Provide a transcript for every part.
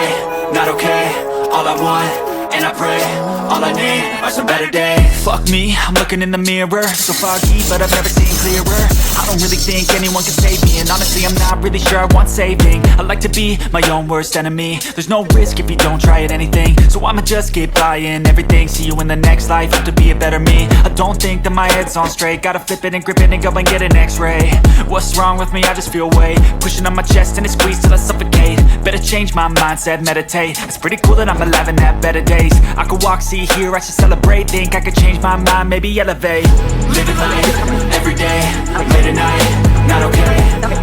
night, not okay. All I want, and I pray, all I need are some better days. Fuck me, I'm looking in the mirror, so foggy, but I've never seen clearer. I don't really think anyone can save me, and honestly I'm not really sure I want saving. I like to be my own worst enemy. There's no risk if you don't try at anything, so I'ma just keep buying everything. See you in the next life, have to be a better me. I don't think that my head's on straight, gotta flip it and grip it and go and get an x-ray. What's wrong with me? I just feel weight pushing on my chest and it squeezes till I suffocate. Better change my mindset, meditate. It's pretty cool that I'm alive and have better days. I could walk, see, hear, I should celebrate. Think I could change my mind, maybe elevate. Living life, everyday, late at night, not okay.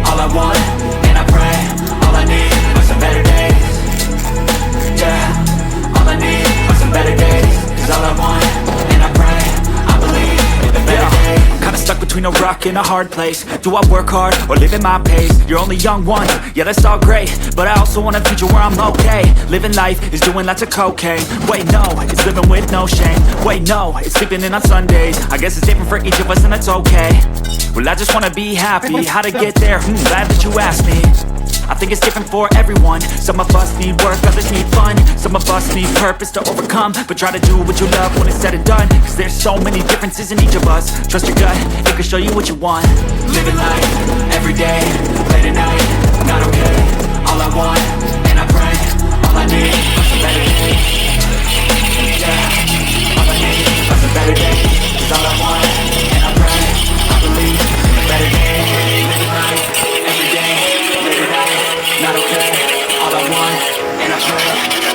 All I want, and I pray, all I need are some better days. Yeah, all I need are some better days. Cause all I want, and I pray, I believe in the better days. Kinda stuck between a rock and a hard place. Do I work hard or live at my pace? You're only young once, yeah that's all great, but I also want a future where I'm okay. Living life is doing lots of cocaine. Wait no, it's living with no shame. Wait no, it's sleeping in on Sundays. I guess it's different for each of us and that's okay. Well I just wanna be happy, how to get there? Glad that you asked me. I think it's different for everyone. Some of us need work, others need fun. Some of us need purpose to overcome. But try to do what you love when it's said and done. Cause there's so many differences in each of us. Trust your gut, it can show you what you want. Living life, everyday, late at night, not okay. All I want, and I pray, all I need are some better days. Yeah, all I need are some better days. Cause all I want, and I pray, I believe in a better day. Living life, everyday, late at night, not okay. All I want, and I pray,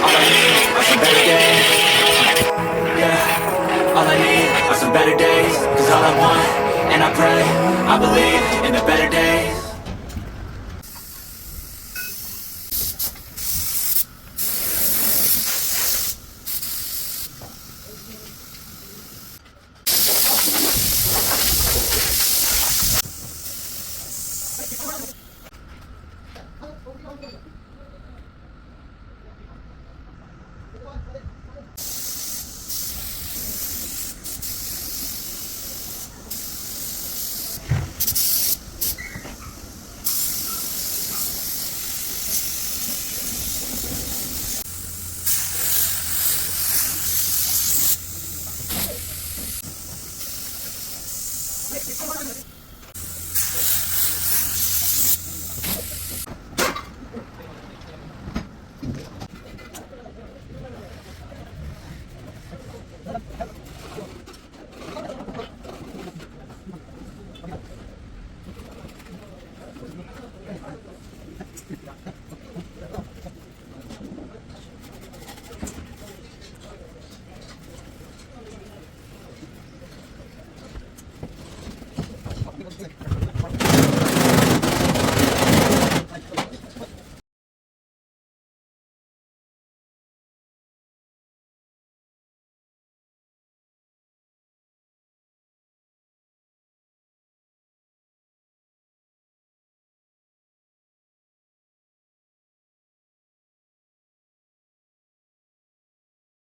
all I need are some better days. Yeah, all I need are some better days. Cause all I want, and I pray, I believe in the better days.